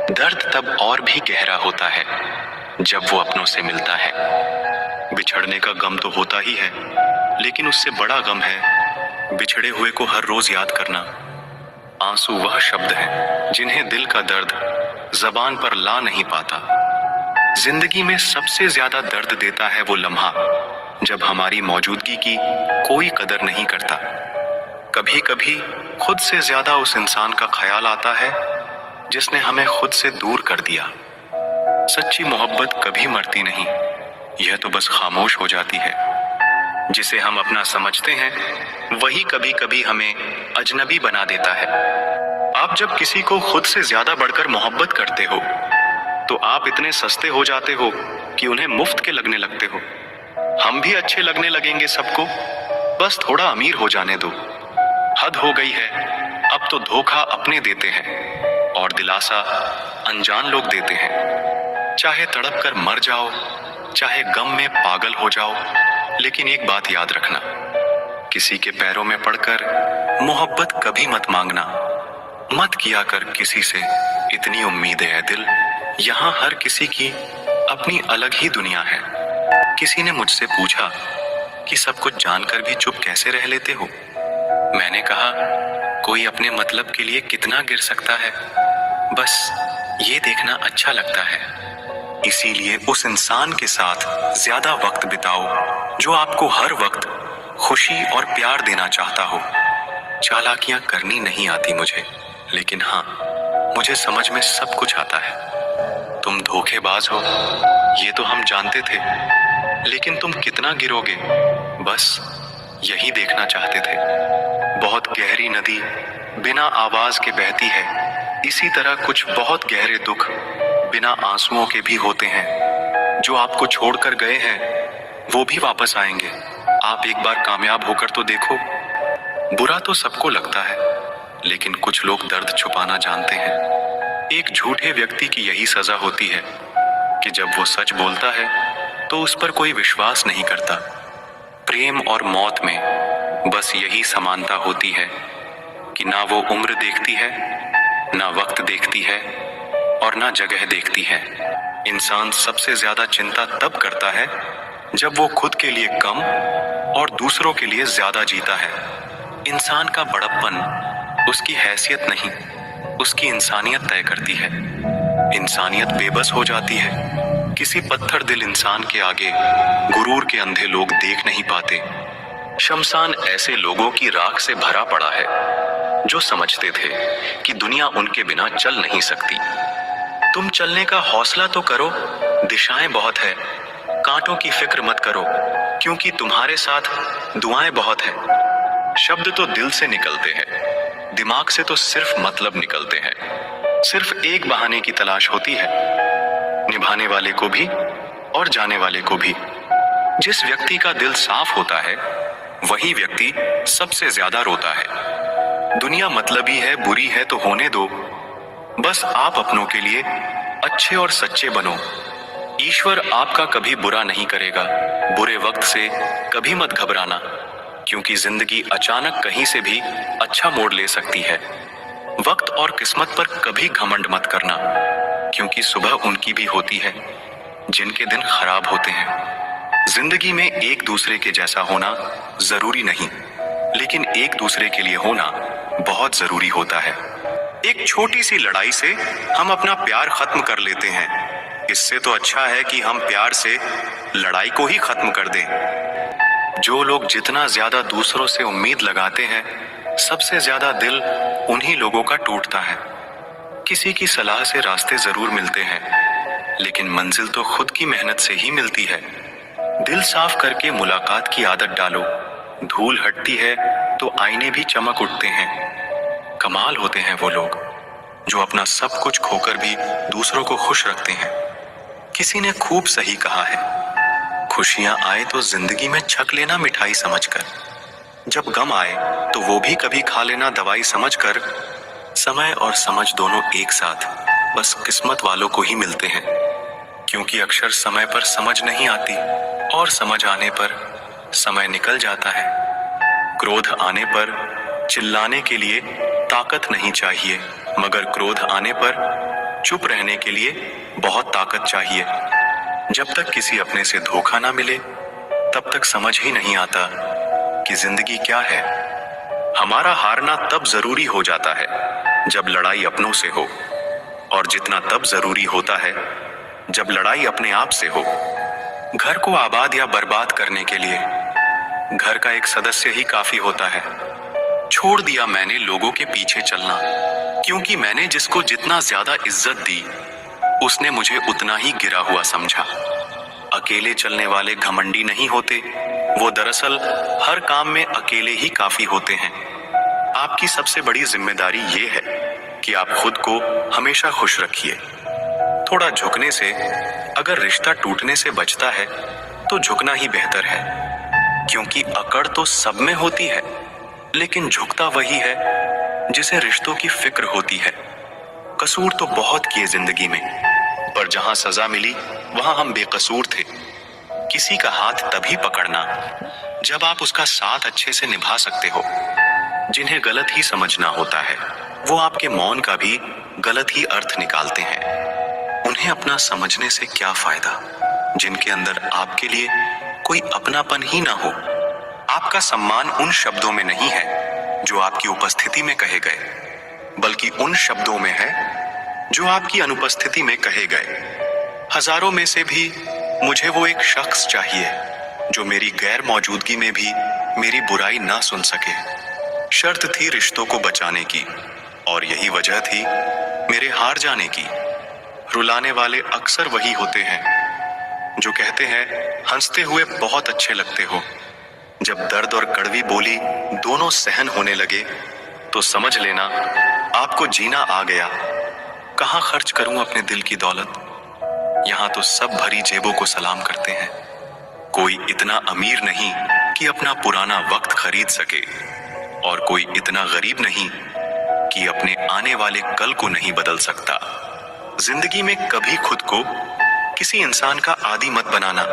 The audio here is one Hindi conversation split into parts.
दर्द तब और भी गहरा होता है जब वो अपनों से मिलता है। बिछड़ने का गम तो होता ही है, लेकिन उससे बड़ा गम है बिछड़े हुए को हर रोज याद करना। आंसू वह शब्द हैं जिन्हें दिल का दर्द जबान पर ला नहीं पाता। जिंदगी में सबसे ज्यादा दर्द देता है वो लम्हा जब हमारी मौजूदगी की कोई कदर नहीं करता। कभी कभी खुद से ज्यादा उस इंसान का ख्याल आता है जिसने हमें खुद से दूर कर दिया। सच्ची मोहब्बत कभी मरती नहीं, यह तो बस खामोश हो जाती है। जिसे हम अपना समझते हैं वही कभी कभी हमें अजनबी बना देता है। आप जब किसी को खुद से ज्यादा बढ़कर मोहब्बत करते हो तो आप इतने सस्ते हो जाते हो कि उन्हें मुफ्त के लगने लगते हो। हम भी अच्छे लगने लगेंगे सबको, बस थोड़ा अमीर हो जाने दो। हद हो गई है, अब तो धोखा अपने देते हैं और दिलासा अनजान लोग देते हैं। चाहे तड़प कर मर जाओ, चाहे गम में पागल हो जाओ, लेकिन एक बात याद रखना, किसी के पैरों में पड़कर मोहब्बत कभी मत मांगना। मत किया कर किसी से इतनी उम्मीद है दिल, यहाँ हर किसी की अपनी अलग ही दुनिया है। किसी ने मुझसे पूछा कि सब कुछ जानकर भी चुप कैसे रह लेते हो। मैंने कहा, कोई अपने मतलब के लिए कितना गिर सकता है, बस ये देखना अच्छा लगता है। इसीलिए उस इंसान के साथ ज्यादा वक्त बिताओ जो आपको हर वक्त खुशी और प्यार देना चाहता हो। चालाकियां करनी नहीं आती मुझे, लेकिन हाँ, मुझे समझ में सब कुछ आता है। तुम धोखेबाज हो ये तो हम जानते थे, लेकिन तुम कितना गिरोगे बस यही देखना चाहते थे। बहुत गहरी नदी बिना आवाज के बहती है, इसी तरह कुछ बहुत गहरे दुख बिना आंसुओं के भी होते हैं। जो आपको छोड़कर गए हैं वो भी वापस आएंगे। आप एक बार कामयाब होकर तो देखो। बुरा तो सबको लगता है, लेकिन कुछ लोग दर्द छुपाना जानते हैं। एक झूठे व्यक्ति की यही सजा होती है कि जब वो सच बोलता है तो उस पर कोई विश्वास नहीं करता। प्रेम और मौत में बस यही समानता होती है कि ना वो उम्र देखती है, ना वक्त देखती है और ना जगह देखती है। इंसान सबसे ज्यादा चिंता तब करता है जब वो खुद के लिए कम और दूसरों के लिए ज्यादा जीता है। इंसान का बड़प्पन उसकी हैसियत नहीं, उसकी इंसानियत तय करती है। इंसानियत बेबस हो जाती है। किसी पत्थर दिल इंसान के आगे गुरूर के अंधे लोग देख नहीं पाते। शमशान ऐसे लोगों की राख से भरा पड़ा है जो समझते थे कि दुनिया उनके बिना चल नहीं सकती। तुम चलने का हौसला तो करो, दिशाएं बहुत है। कांटों की फिक्र मत करो, क्योंकि तुम्हारे साथ दुआएं बहुत है। शब्द तो दिल से निकलते हैं, दिमाग से तो सिर्फ मतलब निकलते हैं। सिर्फ एक बहाने की तलाश होती है, निभाने वाले को भी और जाने वाले को भी। जिस व्यक्ति का दिल साफ होता है वही व्यक्ति सबसे ज्यादा रोता है। दुनिया मतलबी है, बुरी है तो होने दो, बस आप अपनों के लिए अच्छे और सच्चे बनो। ईश्वर आपका कभी बुरा नहीं करेगा। बुरे वक्त से कभी मत घबराना, क्योंकि जिंदगी अचानक कहीं से भी अच्छा मोड़ ले सकती है। वक्त और किस्मत पर कभी घमंड मत करना, क्योंकि सुबह उनकी भी होती है जिनके दिन खराब होते हैं। जिंदगी में एक दूसरे के जैसा होना जरूरी नहीं, लेकिन एक दूसरे के लिए होना बहुत जरूरी होता है। एक छोटी सी लड़ाई से हम अपना प्यार खत्म कर लेते हैं। इससे तो अच्छा है कि हम प्यार से लड़ाई को ही खत्म कर दें। जो लोग जितना ज्यादा दूसरों से उम्मीद लगाते हैं, सबसे ज्यादा दिल उन्हीं लोगों का टूटता है। किसी की सलाह से रास्ते जरूर मिलते हैं, लेकिन मंजिल तो खुद की मेहनत से ही मिलती है। दिल साफ करके मुलाकात की आदत डालो। धूल हटती है तो आईने भी चमक उठते हैं। कमाल होते हैं वो लोग जो अपना सब कुछ खोकर भी दूसरों को खुश रखते हैं। किसी ने खूब सही कहा है, खुशियां आए तो जिंदगी में छक लेना मिठाई समझकर, जब गम आए तो वो भी कभी खा लेना दवाई समझकर। समय और समझ दोनों एक साथ बस किस्मत वालों को ही मिलते हैं, क्योंकि अक्सर समय पर समझ नहीं आती और समझ आने पर समय निकल जाता है। क्रोध आने पर चिल्लाने के लिए ताकत नहीं चाहिए, मगर क्रोध आने पर चुप रहने के लिए बहुत ताकत चाहिए। जब तक किसी अपने से धोखा ना मिले तब तक समझ ही नहीं आता कि जिंदगी क्या है। हमारा हारना तब जरूरी हो जाता है जब लड़ाई अपनों से हो, और जितना तब जरूरी होता है जब लड़ाई अपने आप से हो। घर को आबाद या बर्बाद करने के लिए घर का एक सदस्य ही काफी होता है। छोड़ दिया मैंने लोगों के पीछे चलना, क्योंकि मैंने जिसको जितना ज्यादा इज्जत दी उसने मुझे उतना ही गिरा हुआ समझा। अकेले चलने वाले घमंडी नहीं होते, वो दरअसल हर काम में अकेले ही काफी होते हैं। आपकी सबसे बड़ी जिम्मेदारी ये है कि आप खुद को हमेशा खुश रखिए। थोड़ा झुकने से अगर रिश्ता टूटने से बचता है तो झुकना ही बेहतर है, क्योंकि अकड़ तो सब में होती है, लेकिन झुकता वही है जिसे रिश्तों की फिक्र होती है। कसूर तो बहुत किए जिंदगी में, पर जहां सजा मिली वहां हम बेकसूर थे। किसी का हाथ तभी पकड़ना जब आप उसका साथ अच्छे से निभा सकते हो। जिन्हें गलत ही समझना होता है वो आपके मौन का भी गलत ही अर्थ निकालते हैं। उन्हें अपना समझने से क्या फायदा जिनके अंदर आपके लिए कोई अपनापन ही ना हो। आपका सम्मान उन शब्दों में नहीं है जो आपकी उपस्थिति में कहे गए, बल्कि उन शब्दों में है जो आपकी अनुपस्थिति में कहे गए। हजारों में से भी मुझे वो एक शख्स चाहिए जो मेरी गैर मौजूदगी में भी मेरी बुराई ना सुन सके। शर्त थी रिश्तों को बचाने की, और यही वजह थी मेरे हार जाने की। रुलाने वाले अक्सर वही होते हैं जो कहते हैं हंसते हुए बहुत अच्छे लगते हो। जब दर्द और कड़वी बोली दोनों सहन होने लगे तो समझ लेना आपको जीना आ गया। कहाँ खर्च करूं अपने दिल की दौलत, यहाँ तो सब भरी जेबों को सलाम करते हैं। कोई इतना अमीर नहीं कि अपना पुराना वक्त खरीद सके, और कोई इतना गरीब नहीं कि अपने आने वाले कल को नहीं बदल सकता। जिंदगी में कभी खुद को किसी इंसान का आदी मत बनाना,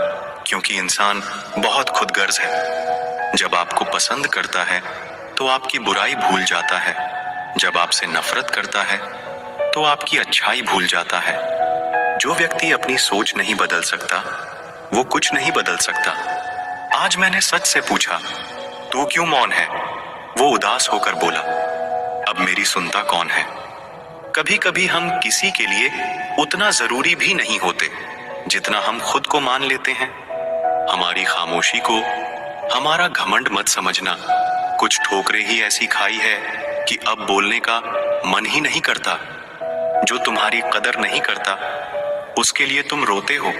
क्योंकि इंसान बहुत खुदगर्ज है। जब आपको पसंद करता है तो आपकी बुराई भूल जाता है, जब आपसे नफरत करता है तो आपकी अच्छाई भूल जाता है। जो व्यक्ति अपनी सोच नहीं बदल सकता वो कुछ नहीं बदल सकता। आज मैंने सच से पूछा, तू क्यों मौन है? वो उदास होकर बोला, अब मेरी सुनता कौन है? कभी कभी हम किसी के लिए उतना जरूरी भी नहीं होते जितना हम खुद को मान लेते हैं। हमारी खामोशी को हमारा घमंड मत समझना। कुछ ठोकरें ही ऐसी खाई है कि अब बोलने का मन ही नहीं करता। जो तुम्हारी कदर नहीं करता उसके लिए तुम रोते हो,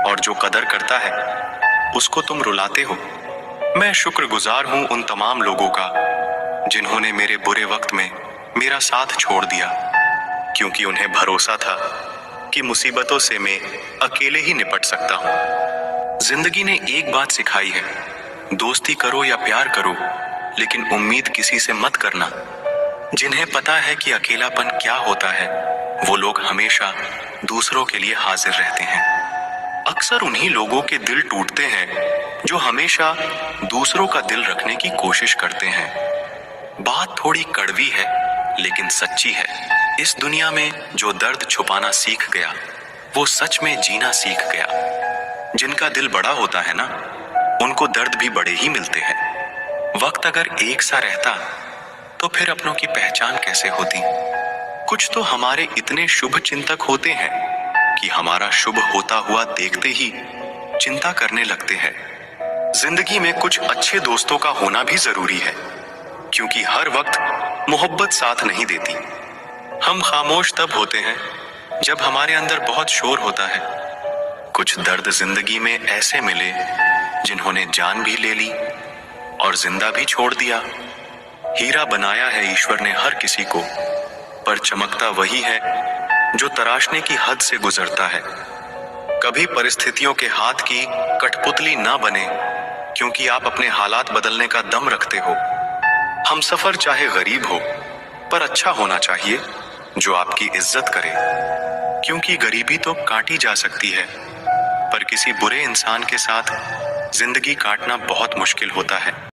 और जो कदर करता है उसको तुम रुलाते हो। मैं शुक्रगुजार हूं उन तमाम लोगों का जिन्होंने मेरे बुरे वक्त में मेरा साथ छोड़ दिया, क्योंकि उन्हें भरोसा था कि मुसीबतों से मैं अकेले ही निपट सकता हूं। जिंदगी ने एक बात सिखाई है, दोस्ती करो या प्यार करो, लेकिन उम्मीद किसी से मत करना। जिन्हें पता है कि अकेलापन क्या होता है वो लोग हमेशा दूसरों के लिए हाजिर रहते हैं। अक्सर उन्हीं लोगों के दिल टूटते हैं जो हमेशा दूसरों का दिल रखने की कोशिश करते हैं। बात थोड़ी कड़वी है लेकिन सच्ची है। इस दुनिया में जो दर्द छुपाना सीख गया वो सच में जीना सीख गया। जिनका दिल बड़ा होता है ना, उनको दर्द भी बड़े ही मिलते हैं। वक्त अगर एक सा रहता तो फिर अपनों की पहचान कैसे होती? कुछ तो हमारे इतने शुभ चिंतक होते हैं कि हमारा शुभ होता हुआ देखते ही चिंता करने लगते हैं। जिंदगी में कुछ अच्छे दोस्तों का होना भी जरूरी है, क्योंकि हर वक्त मोहब्बत साथ नहीं देती। हम खामोश तब होते हैं जब हमारे अंदर बहुत शोर होता है। कुछ दर्द जिंदगी में ऐसे मिले जिन्होंने जान भी ले ली और जिंदा भी छोड़ दिया। हीरा बनाया है ईश्वर ने हर किसी को, पर चमकता वही है जो तराशने की हद से गुजरता है। कभी परिस्थितियों के हाथ की कठपुतली ना बने, क्योंकि आप अपने हालात बदलने का दम रखते हो। हमसफर चाहे गरीब हो पर अच्छा होना चाहिए जो आपकी इज्जत करे, क्योंकि गरीबी तो काटी जा सकती है, पर किसी बुरे इंसान के साथ जिंदगी काटना बहुत मुश्किल होता है।